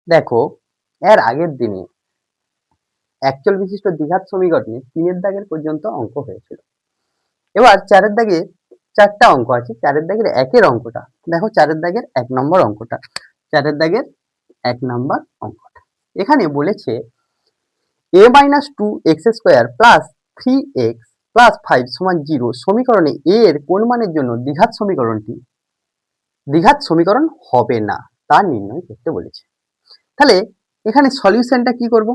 দেখো, এর আগের দিনে একচল বিশিষ্ট দ্বিঘাত সমীকরণে 3 দাগের পর্যন্ত অঙ্ক হয়েছিল। এবার 4 দাগে 4টা অঙ্ক আছে। 4 দাগের 1 অঙ্কটা দেখো, 4 দাগের 1 নম্বর অঙ্কটা, 4 দাগের 1 নম্বর অঙ্কটা এখানে বলেছে a - 2x square plus 3x plus 5 সমান 0 সমীকরণে a এর কোন মানের জন্য দ্বিঘাত সমীকরণ হবে না তা নির্ণয় করতে বলেছে। তাহলে এখানে সলিউশনটা কি করব?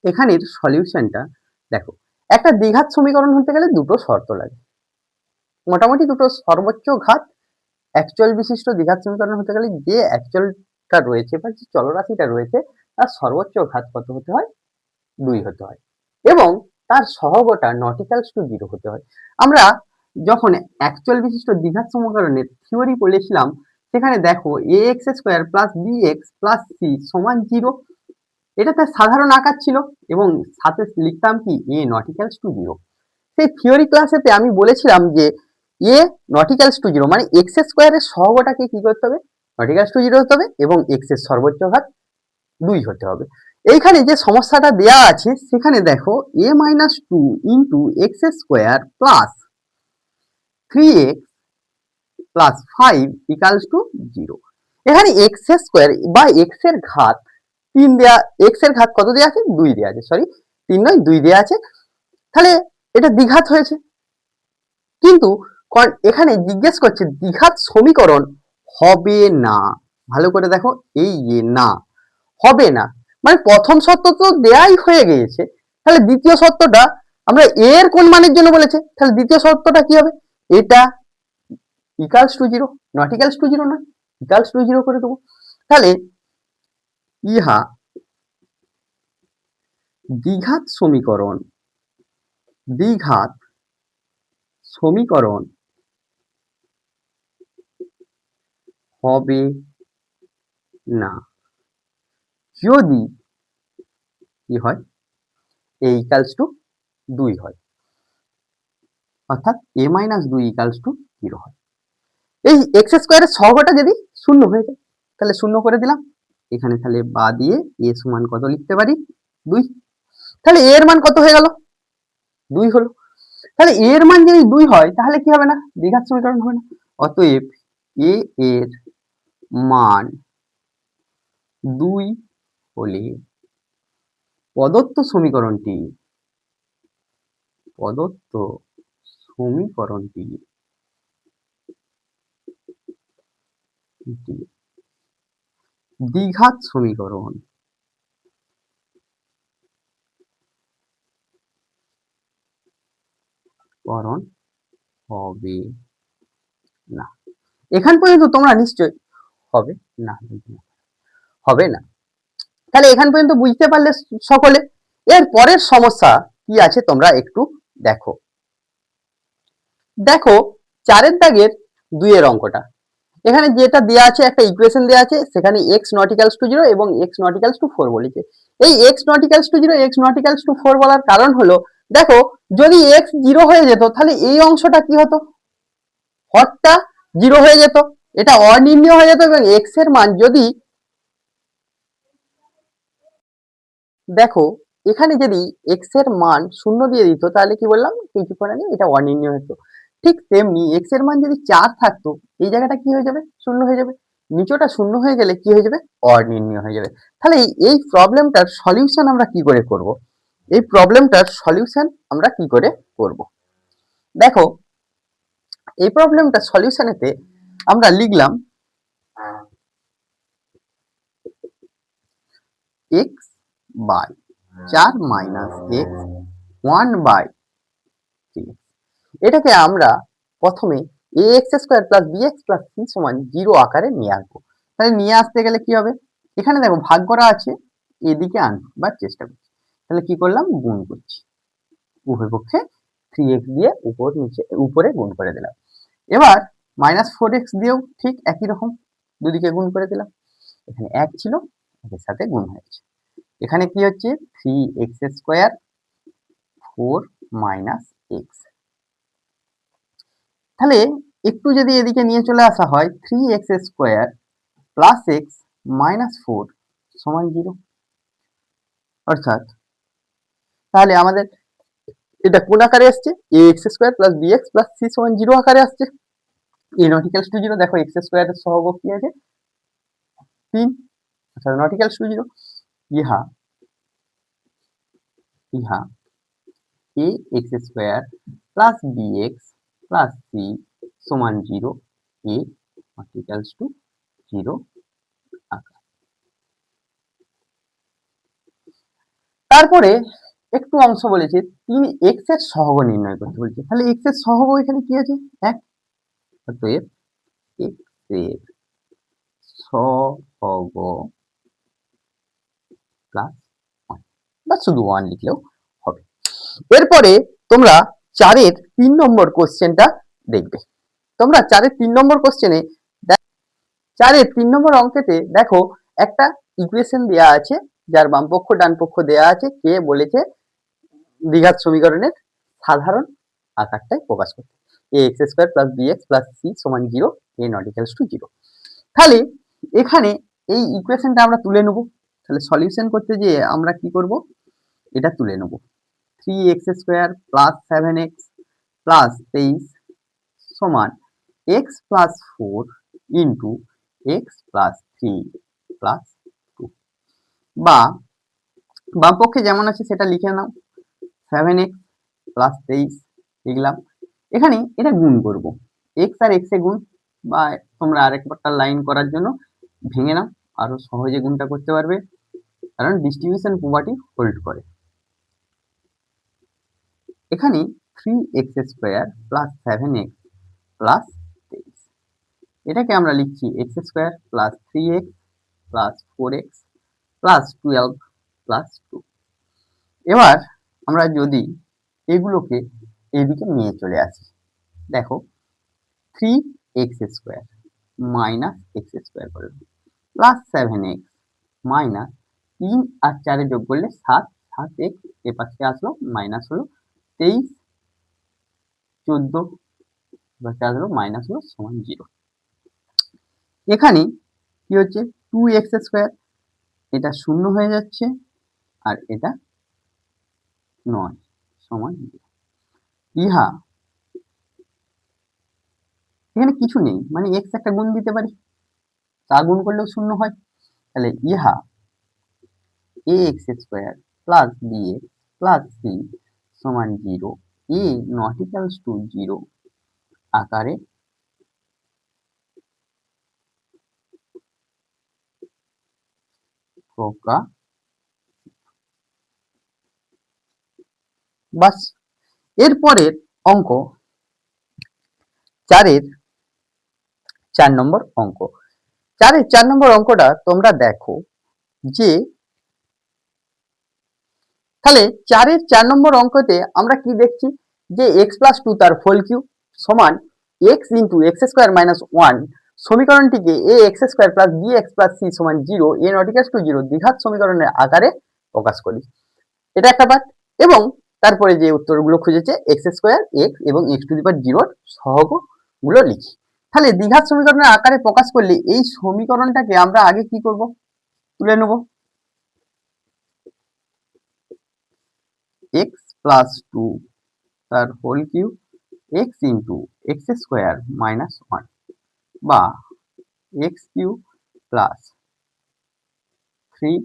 এখানের সলিউশনটা দেখো, একটা দ্বিঘাত সমীকরণ হতে গেলে দুটো শর্ত লাগে। মোটামুটি দুটো সর্বোচ্চ ঘাত একচল বিশিষ্ট দ্বিঘাত সমীকরণ হতে গেলে যে একচলটা রয়েছে বা যে চলরাশিটা রয়েছে তার সর্বোচ্চ ঘাত কত হতে হয়? 2 হতে হয় এবং তার সহগটা নট ইকুয়ালস টু 0 হতে হয়। আমরা যখন একচল বিশিষ্ট দ্বিঘাত সমীকরণের থিওরি পড়েছিলাম সেখানে দেখো ax square plus bx plus c সমান 0, এটা তার সাধারণ আকার ছিল এবং সাথে লিখতাম কি a নট ইকুয়ালস টু 0। সেই থিওরি ক্লাসেতে আমি বলেছিলাম যে a নট ইকুয়ালস টু 0 মানে x স্কয়ারের সহগটাকে কি করতে হবে? নট ইকুয়ালস টু 0 হতে হবে এবং x এর সর্বোচ্চ ঘাত 2 হতে হবে। এইখানে যে সমস্যাটা দেয়া আছে সেখানে দেখো a - 2 into x square plus 3x plus 5 equals to 0। এখানে x স্কয়ার বা x এর ঘাত 3 দেয়া, x এর ঘাত কত দেয়া আছে? 2 দেয়া আছে, সরি 3 নয় 2 দেয়া আছে। তাহলে এটা দ্বিঘাত হয়েছে, কিন্তু এখানে জিজ্ঞেস করছে দ্বিঘাত সমীকরণ হবে না। ভালো করে দেখো, এই যে না হবে না মানে প্রথম শর্ত তো দেয়াই হয়ে গিয়েছে, তাহলে দ্বিতীয় শর্তটা আমরা এর কোন মানের জন্য বলেছে, তাহলে দ্বিতীয় শর্তটা কি হবে? এটা equals to 0, not equals to 0 নয়, ইকুয়ালস টু 0 করে দেবো। তাহলে ইহা দ্বিঘাত সমীকরণ হবে না যদি কি হয়? a ইকুয়ালস টু 2 হয়, অর্থাৎ a - 2 ইকুয়ালস টু 0 হয়। এই x স্কয়ারের সহগটা যদি শূন্য হয়ে যায় তাহলে শূন্য করে দিলাম এখানে, তাহলে বা দিয়ে a সমান কত লিখতে পারি? 2। তাহলে a এর মান কত হয়ে গেল? 2 হলো। তাহলে a এর মান যদি 2 হয় তাহলে কি হবে না? দ্বিঘাত সমীকরণ হবে না। অতএব a এর মান 2 হলে প্রদত্ত সমীকরণটি দ্বিঘাত সমীকরণ হবে না। এখান পর্যন্ত তোমরা নিশ্চয় হবে না, হবে না। তাহলে এখান পর্যন্ত বুঝতে পারলে সকলে। এর পরের সমস্যা কি আছে তোমরা একটু দেখো। দেখো 4 দাগের 2 এর অঙ্কটা, এখানে যেটা দেয়া আছে একটা ইকুয়েশন দেয়া আছে, সেখানে x নট ইকুয়ালস টু 0 এবং x নট ইকুয়ালস টু 4 বলেছে। এই x not equals to 0 x not equals to 4 বলার কারণ হলো দেখো, যদি x 0 হয়ে যেত তাহলে এই অংশটা কি হতো? হরটা 0 হয়ে যেত, এটা অনির্ণীয় হয়ে যেত এবং x এর মান যদি দেখো এখানে যদি x এর মান 0 দিয়ে দিত তাহলে কি বললাম? কিছু করে নেই, এটা অনির্ণীয় হতো। ঠিক তেমনি x এর মান যদি 4 থাকতো এই জায়গাটা কি হয়ে যাবে? 0 হয়ে যাবে। নিচটা 0 হয়ে গেলে কি হয়ে যাবে? অনির্ণীয় হয়ে যাবে। তাহলে এই প্রবলেমটার সলিউশন আমরা কি করে করব? এই প্রবলেমটার সলিউশন আমরা কি করে করব? দেখো এই প্রবলেমটার সলিউশনেতে আমরা লিখলাম x বাই 4 মাইনাস x 1/3। এটাকে আমরা প্রথমে ax square plus bx plus c সমান 0 আকারে নিয়ে আসবো। তাহলে নিয়ে আসতে গেলে কি হবে? এখানে দেখো ভাগ করা আছে, এদিকে আনবার চেষ্টা করছি। তাহলে কি করলাম? গুণ করছি, উভয় পক্ষে 3x দিয়ে উপরে গুণ করে দিলাম। এবার -4x দিয়েও ঠিক একই রকম দুদিকে গুণ করে দিলাম। এখানে 1 ছিল, এর সাথে গুণ হয়েছে। এখানে কি হচ্ছে? 3x square 4 minus x। তাহলে একটু যদি এদিকে নিয়ে চলে আসা হয় 3x স্কয়ার প্লাস x -4 সমান 0। অর্থাৎ তাহলে আমাদের এটা কোন আকারে আসছে? ax² + bx + c সমান 0 আকারে আসছে। a not equals to 0, দেখো x² এর সহগ কি আছে? 3, অর্থাৎ not equals to 0। ইহা ax² + bx + c সমান 0, a not equals to 0 আকার। তারপরে একটু অংশ বলেছে, তিনি x এর সহগ নির্ণয় করতে বলেছে। তাহলে x এর সহগ এখানে কি আছে? 1। অতএব x এর সহগ প্লাস 1 বা শুধু 1 লিখলেও হবে। এরপরে তোমরা 4 এর 3 নম্বর কোশ্চেনটা দেখবে। তোমরা 4 এর 3 নম্বর কোশ্চেনে 4 এর 3 নম্বর অঙ্কেতে দেখো একটা ইকুয়েশন দেয়া আছে, যার বামপক্ষ ডানপক্ষ দেয়া আছে, কে বলেছে দ্বিঘাত সমীকরণের সাধারণ আকারটাই প্রকাশ করতে। ax² + bx + c সমান 0, a not equals to 0। তাহলে এখানে এই ইকুয়েশনটা আমরা তুলে নেব। তাহলে সলিউশন করতে গিয়ে আমরা কি করব? এটা তুলে নেব। 3x² + 7x + 23 সমান x + 4 ইন্টু x + 3 + 2, বা বামপক্ষে যেমন আছে সেটা লিখে নাও। 7x + 23 লিখলাম। এখানে এটা গুণ করব, x আর x এ গুণ, বা তোমরা আরেকটা লাইন করার জন্য ভেঙে নাও, আরো সহজে গুণটা করতে পারবে, কারণ ডিস্ট্রিবিউশন প্রপার্টি হোল্ড করে। এখানে 3x² + 7x + 23, এটাকে আমরা লিখছি x² + 3x + 4x + 12 + 2। এবার আমরা যদি এগুলোকে এদিকে নিয়ে চলে আসি, দেখো 3x² - x² করে প্লাস 7x মাইনাস 3 আর 4 যোগ করলে 7, 7x এপাশে আসলো মাইনাস হলো 23, 14 এপাশে আসলো মাইনাস হলো সমান 0। এখানে কি হচ্ছে? 2x² এটা 0 হয়ে যাচ্ছে, আর এটা 9 সমান 0। ইহা এখানে কিছু নেই, মানে x একটা গুণ দিতে পারি, তা গুণ করলেও 0 হয়। তাহলে ইহা ax² + bx + c সমান 0, a not equals to 0 আকারে প্রকাশ। বাস, এরপরের অঙ্ক 4 এর 4 নম্বর অঙ্ক। 4 এর 4 নম্বর অঙ্কটা তোমরা দেখো যে, তাহলে 4 এর 4 নম্বর অঙ্কতে আমরা কি দেখছি? যে x + 2 তার হোল কিউব সমান x * x² - 1 সমীকরণটিকে ax² + bx + c সমান 0, a not equals to 0 দ্বিঘাত সমীকরণের আকারে প্রকাশ করি। এটা একটা পার্ট। এবং তারপরে যে উত্তরগুলো খুঁজেছে x² x এবং x⁴ এর সহগগুলো লিখি। তাহলে দ্বিঘাত সমীকরণের আকারে প্রকাশ করলে এই সমীকরণটাকে আমরা আগে কি করব? তুলে নেব। x + 2 তার হোল কিউব x * x² - 1 বা x³ + 3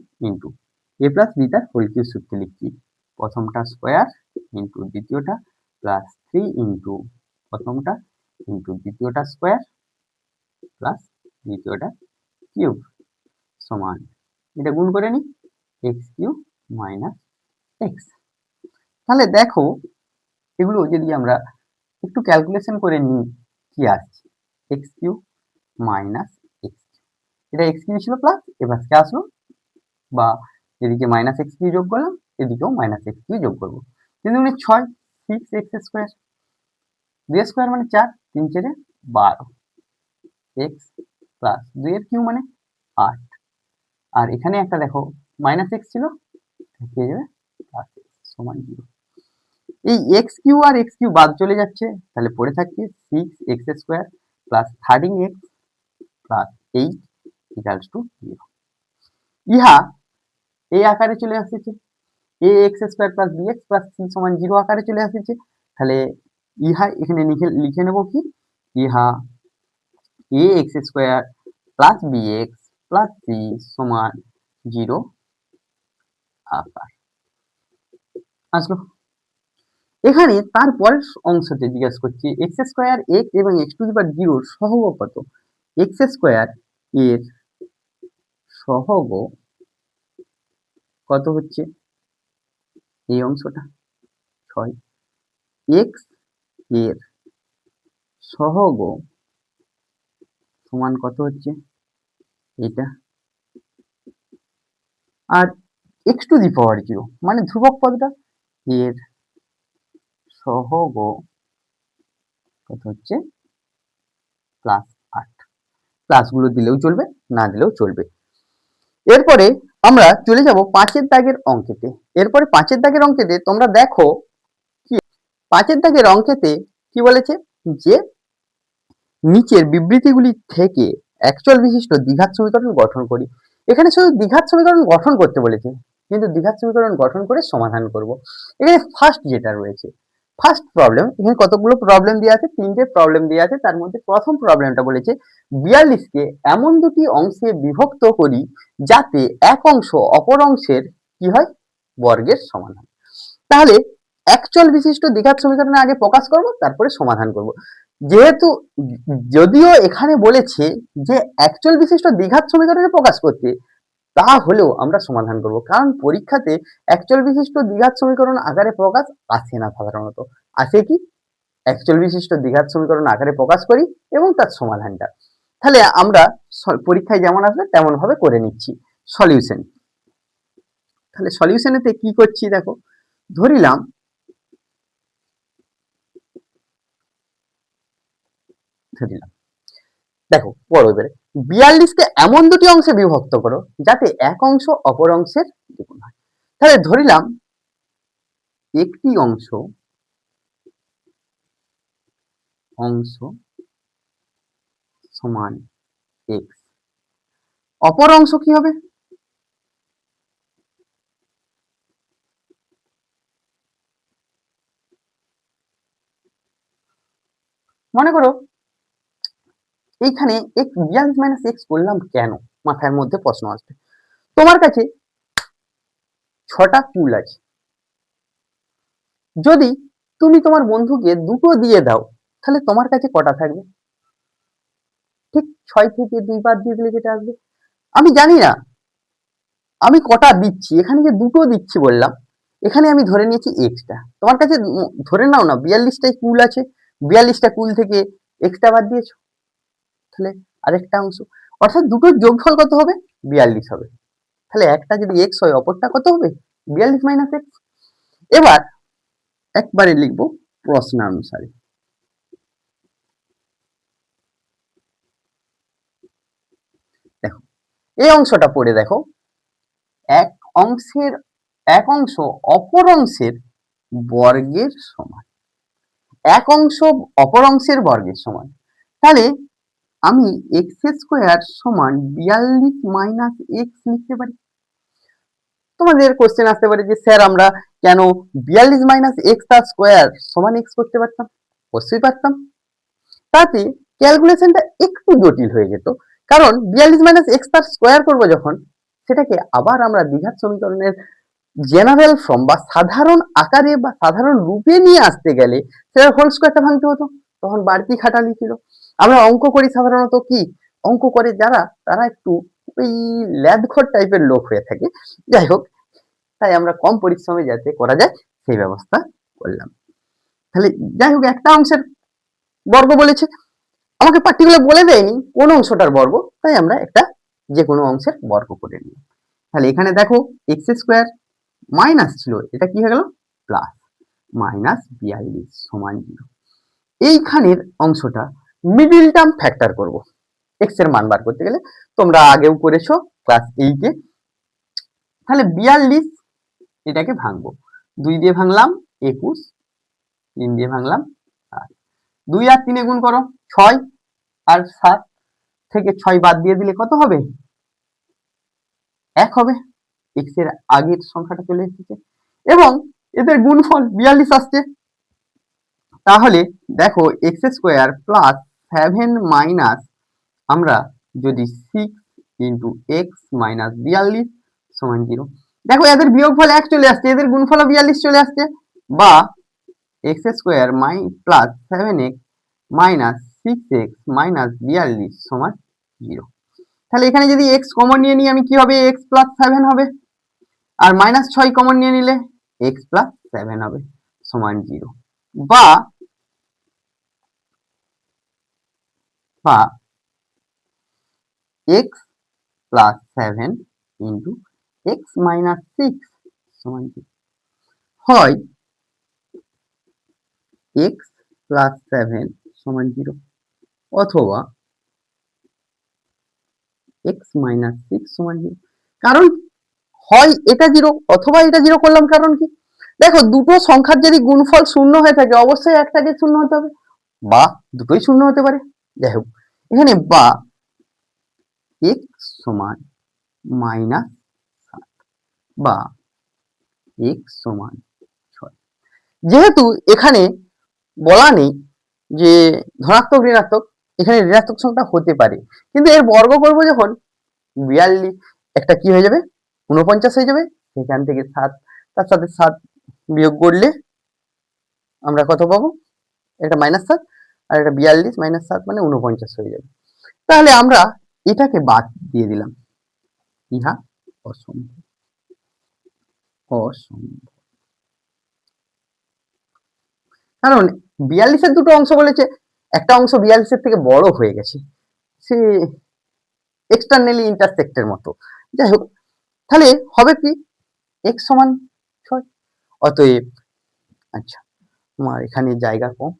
a + b তার হোল কিউব সূত্রে লিখছি। প্রথমটা স্কয়ার ইন্টু দ্বিতীয়টা প্লাস 3 প্রথমটা ইন্টু দ্বিতীয়টা স্কয়ার প্লাস দ্বিতীয়টা কিউব সমান, এটা গুণ করে নিই, x³ - x। তাহলে দেখো এগুলো যদি আমরা একটু ক্যালকুলেশন করে নিই, কি আসছে? x³ - x, এটা x³ ছিল প্লাস এপাশে আসলো, বা এদিকে -x³ যোগ করলাম, এদিকেও -x³ যোগ করব। 3 × 6, 6x², 2 মানে 4, 3 × 4 12, x প্লাস 2 এর কিউব মানে 8, আর এখানে একটা দেখো -x ছিল, হয়ে যাবে +x সমান 0। এই x³ আর x³ বাদ চলে যাচ্ছে, তাহলে পড়ে থাকছে 6x² + 13x + 8 = 0। ইহা এই আকারে চলে আসছে, a x square plus b x plus c সমান 0 আকারে চলে আসছে। তাহলে ইহা এখানে লিখে নেব কি, ইহা a x square plus b x plus c সমান 0 আকার আসলো। এখানে তারপরের অংশতে জিজ্ঞেস করছি এক্স স্কোয়ার এক্স এবং এক্স টু দি পাওয়ার 0 সহগ কত। এক্স স্কোয়ার এর সহগ কত হচ্ছে, এই অংশটা 6, এক্স এর সহগ সমান কত হচ্ছে এটা, আর এক্স টু দি পাওয়ার 0 মানে ধ্রুবক পদটা, এর সহগ কত হচ্ছে +8। প্লাসগুলো দিলেও চলবে, না দিলেও চলবে। এরপরে আমরা চলে যাব 5 দাগের অঙ্কেতে। এরপরে 5 দাগের অঙ্কেতে তোমরা দেখো কি 5 দাগের অঙ্কেতে কি বলেছে, যে নিচের বিবৃতিগুলি থেকে অ্যাকচুয়াল বিশিষ্ট দ্বিঘাত সমীকরণ গঠন করি। এখানে শুধু দ্বিঘাত সমীকরণ গঠন করতে বলেছে, কিন্তু দ্বিঘাত সমীকরণ গঠন করে সমাধান করব। এখানে ফার্স্ট যেটা রয়েছে, ফার্স্ট প্রবলেম, এখানে কতগুলো প্রবলেম দেওয়া আছে, 3টে প্রবলেম দেওয়া আছে। তার মধ্যে প্রথম প্রবলেমটা বলেছে 42কে এমন দুটি অংশে বিভক্ত করি যাতে এক অংশ অপর অংশের কি হয়, বর্গের সমান হয়। তাহলে অ্যাকচুয়াল বিশিষ্ট দ্বিঘাত সমীকরণে আগে প্রকাশ করব, তারপরে সমাধান করব। যেহেতু যদিও এখানে বলেছে যে অ্যাকচুয়াল বিশিষ্ট দ্বিঘাত সমীকরণে প্রকাশ করতে, তাহলেও আমরা সমাধান করব, কারণ পরীক্ষাতে অ্যাকচুয়াল বিশিষ্ট দ্বিঘাত সমীকরণ আকারে প্রকাশ আসে না সাধারণত। আসে কি, অ্যাকচুয়াল বিশিষ্ট দ্বিঘাত সমীকরণ আকারে প্রকাশ করি এবং তার সমাধানটা। তাহলে আমরা পরীক্ষায় যেমন আসবে তেমন ভাবে করে নিচ্ছি সলিউশন। তাহলে সলিউশনেতে কি করছি দেখো, ধরিলাম দেখো পড়ো এবারে, 42কে এমন দুটি অংশে বিভক্ত করো যাতে এক অংশ অপর অংশের দ্বিগুণ হয়। তাহলে ধরিলাম একটি অংশ সমান এক্স, অপর অংশ কি হবে, মনে করো এইখানে 42 মাইনাস এক্স করলাম কেন, মাথার মধ্যে প্রশ্ন আসবে। তোমার কাছে 6টা কুল আছে, যদি তুমি তোমার বন্ধুকে দুটো দিয়ে দাও তাহলে তোমার কাছে কটা থাকবে, ঠিক 6 থেকে 2 বাদ দিয়ে দিলে যেটা আসবে। আমি জানি না আমি কটা দিচ্ছি, এখানে যে দুটো দিচ্ছি বললাম, এখানে আমি ধরে নিয়েছি এক্সটা, তোমার কাছে ধরে নাও না 42টাই কুল আছে, 42টা কুল থেকে এক্সটা বাদ দিয়েছো, তাহলে আরেকটা অংশ, অর্থাৎ দুটোর যোগফল কত হবে, 42 হবে। তাহলে একটা যদি এক্স হয় অপরটা কত হবে, 42 মাইনাস এক্স। এবার একবারে লিখবো প্রশ্নানুসারে। দেখো এই অংশটা পড়ে দেখো, এক অংশের এক অংশ অপর অংশের বর্গের সমান, এক অংশ অপর অংশের বর্গের সমান। তাহলে আমি এক্স স্কোয়ার সমান 42 মাইনাস এক্স লিখতে পারি। তোমাদের কোশ্চেন আসতে পারে যে স্যার আমরা কেন 42 মাইনাস এক্স তার স্কোয়ার সমান এক্স করতে পারতাম, অবশ্যই পারতাম, তাতে ক্যালকুলেশনটা একটু জটিল হয়ে যেত, কারণ 42 মাইনাস এক্স তার স্কোয়ার করবো যখন, সেটাকে আবার আমরা দ্বিঘাত সমীকরণের জেনারেল ফর্ম বা সাধারণ আকারে বা সাধারণ রূপে নিয়ে আসতে গেলে সেটা হোল স্কোয়ারটা ভাঙতে হতো, তখন বাড়তি খাটালি ছিল। আমরা অঙ্ক করি সাধারণত কি, অঙ্ক করে যারা তারা একটু ওই ল্যাদখোর টাইপের লোক হয়ে থাকে, যাই হোক, তাই আমরা কম পরিশ্রমে যাতে করা যায় সেই ব্যবস্থা করলাম। তাহলে যাই হোক, একটা অংশের বর্গ বলেছে, আমাকে পার্টিকুলার বলে দেয়নি কোন অংশটার বর্গ, তাই আমরা একটা যে কোনো অংশের বর্গ করে নিলাম। তাহলে এখানে দেখো এক্স স্কোয়ার মাইনাস ছিল, এটা কি হয়ে গেল প্লাস, মাইনাস 42 সমান 0। এইখানের অংশটা মিডিল টার্ম ফ্যাক্টর করব এক্স এর মান বার করতে গেলে, তোমরা আগেও করেছো ক্লাস 8-এ। তাহলে 42 এটাকে ভাঙবো, 2 দিয়ে ভাঙলাম 21, 3 দিয়ে ভাঙলাম 7, 2 আর 3 গুণ করো 6 আর 7 থেকে 6 বাদ দিয়ে দিলে কত হবে 1 হবে, x এর আগের সংখ্যাটা চলে এসেছে এবং এদের গুণফল 42 আসছে। তাহলে দেখো x স্কয়ার প্লাস 7 মাইনাস আমরা যদি 6 ইন্টু x মাইনাস 42 সমান 0, দেখো এদের বিয়োগফল 1 চলে আসছে, এদের গুণফল 42 চলে আসছে, বা x square plus 7x minus 6x minus 42 সমান 0। তাহলে এখানে যদি x কমন নিয়ে নিই আমি, কি হবে, x প্লাস 7 হবে, আর মাইনাস 6 কমন নিয়ে নিলে x প্লাস 7 হবে সমান 0, বা x plus 7 into x minus 6 সমান 0, হয় x প্লাস 7 সমান 0 অথবা x মাইনাস 6 সমান 0। কারণ হয় এটা 0 অথবা এটা 0 করলাম, কারণ কি, দেখো দুটো সংখ্যার যদি গুণফল শূন্য হয়ে থাকে অবশ্যই একটাকে শূন্য হতে হবে, বা দুটোই শূন্য হতে পারে। যাই হোক, এখানে বা x সমান মাইনাস 7 বা x সমান 6। যেহেতু এখানে বলা নেই যে ধনাত্মক ঋণাত্মক, এখানে ঋণাত্মক সংখ্যা হতে পারে, কিন্তু এর বর্গ করবো যখন 42 একটা কি হয়ে যাবে 49 হয়ে যাবে, সেখান থেকে 7 তার সাথে 7 বিয়োগ করলে আমরা কত পাবো, এটা -7 আর এটা 42 -7 মানে 49 হয়ে যাবে। তাহলে আমরা এটাকে বাদ দিয়ে দিলাম, ইহা অসম্ভব। কারণ 42 এর দুটো অংশ বলেছে, একটা অংশ 42 এর থেকে বড় হয়ে গেছে, সে এক্সটার্নালি ইন্টারসেক্টের মতো। যাই হোক, তাহলে হবে কি x সমান 6। অতএব, আচ্ছা তোমার এখানে জায়গা কম,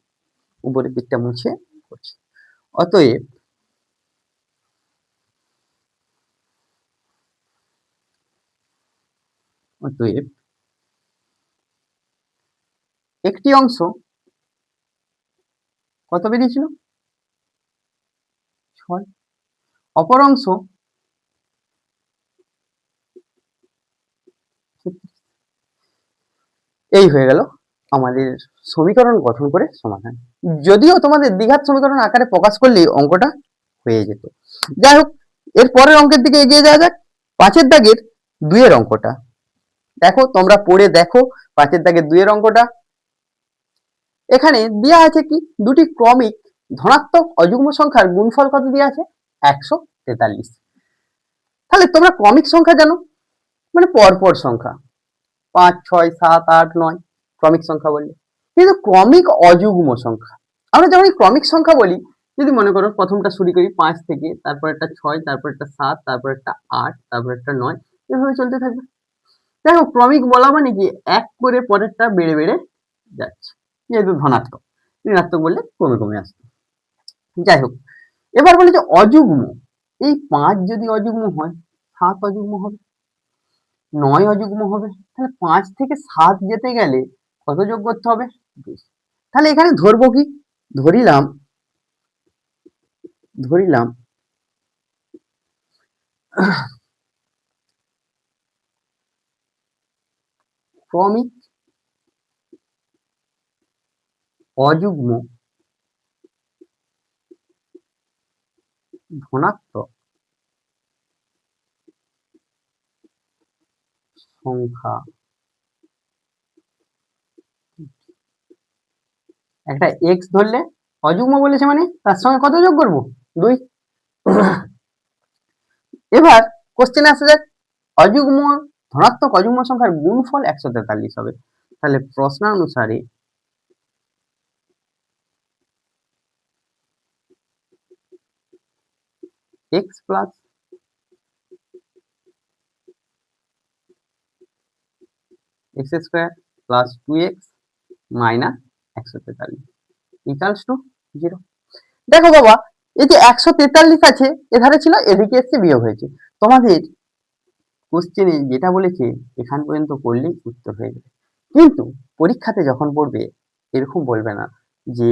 উপরের দিকটা মুছে করছি। অতএব একটি অংশ কত বেরিয়েছিল 6, অপর অংশ এই হয়ে গেল আমাদের সমীকরণ গঠন করে সমাধান। যদিও তোমাদের দ্বিঘাত সমীকরণ আকারে প্রকাশ করলেই অঙ্কটা হয়ে যেত। যাই হোক, এর পরের অঙ্কের দিকে এগিয়ে যাওয়া যাক। 5 দাগের 2 এর অঙ্কটা দেখো, তোমরা পড়ে দেখো 5 দাগের 2 এর অঙ্কটা। এখানে দেওয়া আছে কি, দুটি ক্রমিক ধনাত্মক অযুগ্ম সংখ্যার গুণফল কত দেওয়া আছে 143। তাহলে তোমরা ক্রমিক সংখ্যা জানো, মানে পরপর সংখ্যা, 5 6 7 8 9 ক্রমিক সংখ্যা বললে। কিন্তু ক্রমিক অযুগ্ম সংখ্যা, আমরা যখন ক্রমিক সংখ্যা বলি, যদি মনে করো প্রথমটা শুরু করি 5 থেকে, তারপর একটা 6, তারপর একটা 7, তারপর একটা 8, তারপর একটা 9, এভাবে চলতে থাকবে। দেখো ক্রমিক বলা মানে কি, এক করে পরেরটা বেড়ে বেড়ে যাচ্ছে, যেহেতু ধনাত্মক, ঋণাত্মক বললে কমে কমে আসবে। যাই হোক, এবার বলি যে অযুগ্ম, এই 5 যদি অযুগ্ম হয়, 7 অযুগ্ম হবে, 9 অযুগ্ম হবে, তাহলে 5 থেকে 7 যেতে গেলে কত যোগ করতে হবে 2। তাহলে এখানে ধরবো কি, ধরিলাম ক্রমিক অযুগ্ম ধনাত্মক সংখ্যা, একটা x ধরলে, অযুগ্ম বলেছে মানে তার সঙ্গে কত যোগ করব 2। এবার কোশ্চেনে আসা যাক, অযুগ্ম ধনাত্মক অযুগ্ম সংখ্যার গুণফল 143 হবে। তাহলে প্রশ্নানুসারে x plus x square plus 2x minus 143 equals to 0। দেখো বাবা, এই যে 143 আছে, এধারে ছিল, এদিকে এসে বিয়োগ হয়েছে। তোমাদের কোশ্চেনে যেটা বলেছে এখান পর্যন্ত করলেই উত্তর হয়ে যাবে, কিন্তু পরীক্ষাতে যখন পড়বে এরকম বলবে না যে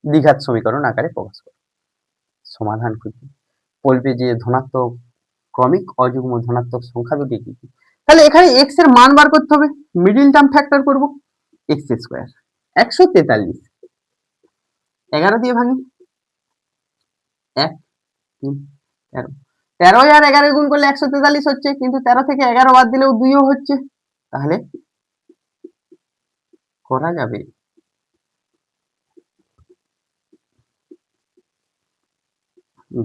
দ্বিঘাত সমীকরণ আকারে প্রকাশ করো, সমাধান খুঁজবে, বলবে যে ধনাত্মক ক্রমিক অযুগ্ম ধনাত্মক সংখ্যা দুটি কি কি? তাহলে এখানে এক্স এর মান বার করতে হবে, মিডিল টার্ম ফ্যাক্টর করব, এক্স স্কোয়ার 143, 11 দিয়ে ভাঙি, 1 3 13, 13 আর 11 গুণ করলে 143 হচ্ছে, কিন্তু 13 থেকে 11 বাদ দিলেও 2ও হচ্ছে, তাহলে করা যাবে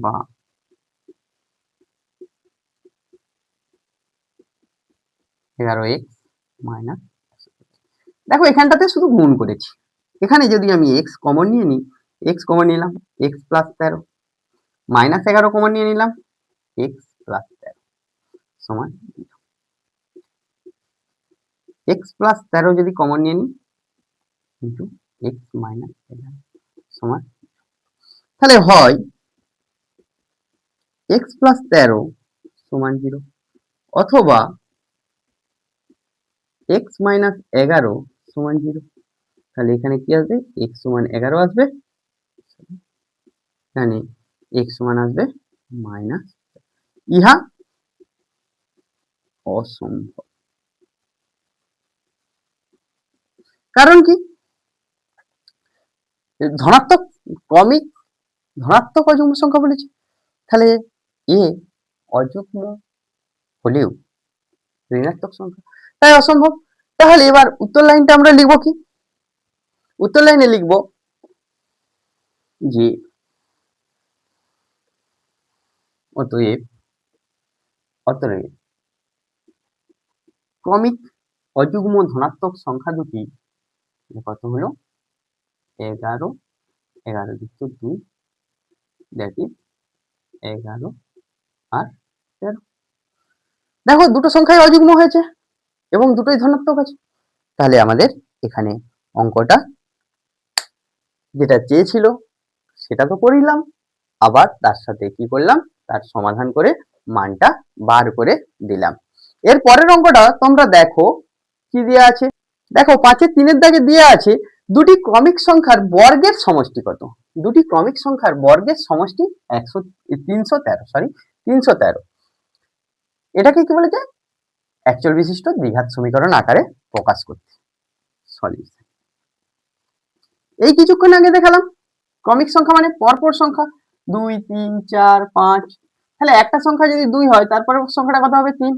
বা 11x মাইনাস, দেখো এখানটাতে শুধু গুণ করেছি, এখানে যদি আমি x কমন নিয়ে নিই, x কমন নিলাম, x প্লাস 13 মাইনাস 11 কমন নিয়ে নিলাম, x প্লাস 13 সমান x প্লাস 13 যদি কমন নিয়ে নিই ইন্টু x মাইনাস 11 সমান, তাহলে হয় x প্লাস 13 সমান 0 অথবা x মাইনাস 11 সমান 0। তাহলে এখানে কি আসবে, x সমান 11 আসবে, এখানে x সমান আসবে মাইনাস, ইহা অসম্ভব। কারণ কি, ধনাত্মক ক্রমিক ধনাত্মক অযুগ্ম সংখ্যা বলেছে, তাহলে এ অযুগ্ম হলেও ঋণাত্মক সংখ্যা, তাই অসম্ভব। তাহলে এবার উত্তর লাইনটা আমরা লিখবো কি, উত্তর লাইনে লিখবো যে অতএব ক্রমিক অযুগ্ম ধনাত্মক সংখ্যা দুটি কত হলো, 11 11 যুক্ত 2 দ্যাট ইজ 11 আর 13। দেখো দুটো সংখ্যাই অযুগ্ম হয়েছে এবং দুটোই ধনাত্মক আছে, তাহলে আমাদের এখানে অঙ্কটা যেটা চেয়েছিল সেটা তো করিলাম, আবার তার সাথে কি করলাম, তার সমাধান করে মানটা বার করে দিলাম। এর পরের অঙ্কটা তোমরা দেখো কি দেওয়া আছে, দেখো 5-এর 3-এর দাগে দেওয়া আছে দুটি ক্রমিক সংখ্যার বর্গের সমষ্টি কত, দুটি ক্রমিক সংখ্যার বর্গের সমষ্টি 313, এটাকে কি বলেছে, একচল বিশিষ্ট দ্বিঘাত সমীকরণ আকারে প্রকাশ করতে। সলিউশন এই কিছুক্ষণ আগে দেখালাম, ক্রমিক সংখ্যা মানে পরপর সংখ্যা 2 3 4 5, তাহলে একটা সংখ্যা যদি 2 হয় তারপরের সংখ্যাটা কত হবে 3,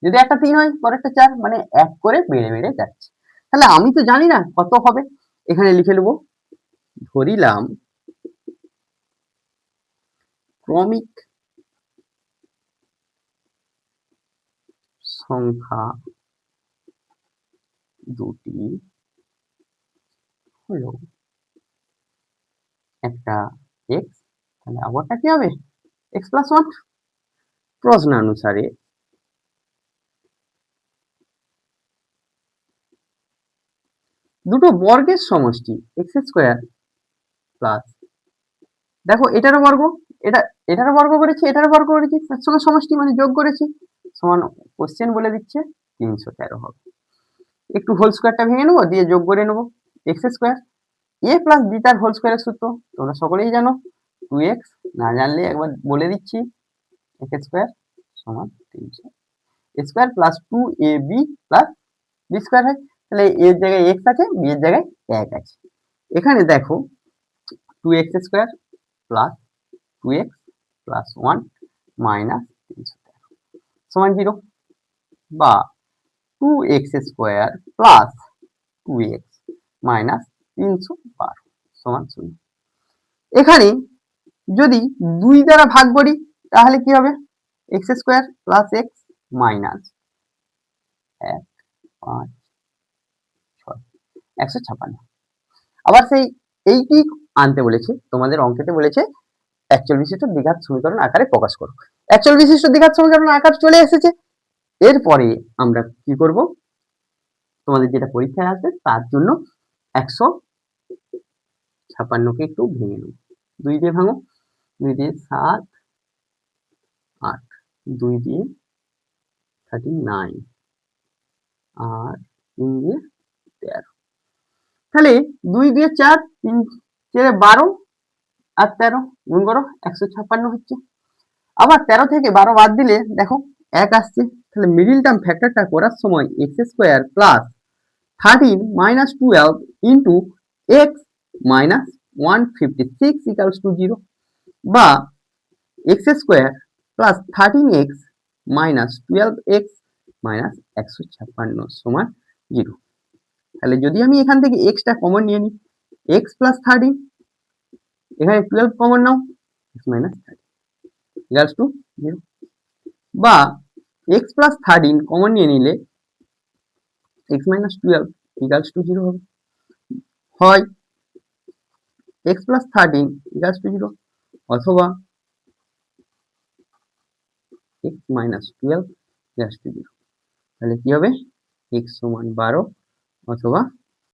যদি একটা 3 হয় পরেরটা 4, মানে এক করে বেড়ে বেড়ে যাচ্ছে। তাহলে আমি তো জানি না কত হবে, এখানে লিখে নেব, ধরিলাম ক্রমিক সংখ্যা দুটি হলো একটা x, তাহলে আবারটা কি হবে x প্লাস 1, প্রশ্নানুসারে দুটো বর্গের সমষ্টি x স্কয়ার প্লাস, দেখো এটারও বর্গ, এটারও বর্গ করেছি, এটারও বর্গ করেছি, তার সঙ্গে সমষ্টি মানে যোগ করেছি, সমান কোশ্চেন বলে দিচ্ছে 313 হবে। একটু হোল স্কয়ারটা ভেঙে নেবো, দিয়ে যোগ করে নেবো, এক্স স্কয়ার এ প্লাস বি তার হোল স্কয়ারের সূত্র তোমরা সকলেই জানো, 2x, না জানলে একবার বলে দিচ্ছি, এক্স স্কয়ার সমান 300 square plus 2ab plus B square হয়, তাহলে এর জায়গায় x আছে, বি এর জায়গায় 1 আছে। এখানে দেখো 2x square plus 2x plus 1 minus 313 সমান 0, বা 2x square plus 2x minus 312 সমান 0। এখানে যদি 2 দ্বারা ভাগ করি তাহলে কি হবে, x square plus x minus 1 5 6 156। আবার সেই এইটি আনতে বলেছে, তোমাদের অঙ্কেতে বলেছে একচল বিশিষ্ট দ্বিঘাত সমীকরণ আকারে প্রকাশ করো, একচল বিশিষ্ট দ্বিঘাত সমীকরণ আকার চলে এসেছে। এরপরে আমরা কি করব, তোমাদের যেটা পরীক্ষায় আসবে তার জন্য 156কে একটু ভেঙে নেব, 2 দিয়ে ভাঙো, 2 দিয়ে 7 8, 2 দিয়ে 39 আর 3 দিয়ে 13, তাহলে 2 দিয়ে 4, 3 4 12 আর 13 গুণ করো 156 হচ্ছে। আবার 13 থেকে 12 বাদ দিলে দেখো 1 আসছে। তাহলে মিডল টার্ম ফ্যাক্টরটা করার সময় x square plus 13 minus 12 into x minus 156 equals two 0, বা x square plus 13x minus 12x minus 156 সমান 0। তাহলে যদি আমি এখান থেকে এক্সটা কমন নিয়ে নিই, এক্স প্লাস 13, এখানে 12 কমন নাও, এক্স মাইনাস 13 ইকালস টু 0, বা এক্স প্লাস 13 কমন নিয়ে নিলে এক্স মাইনাস 12 ইকালস টু 0 হবে। হয় এক্স প্লাস 13 ইকালস টু 0, অথবা এক্স মাইনাস 12 ইকালস টু 0। তাহলে কি হবে, এক্স সমান 12 অথবা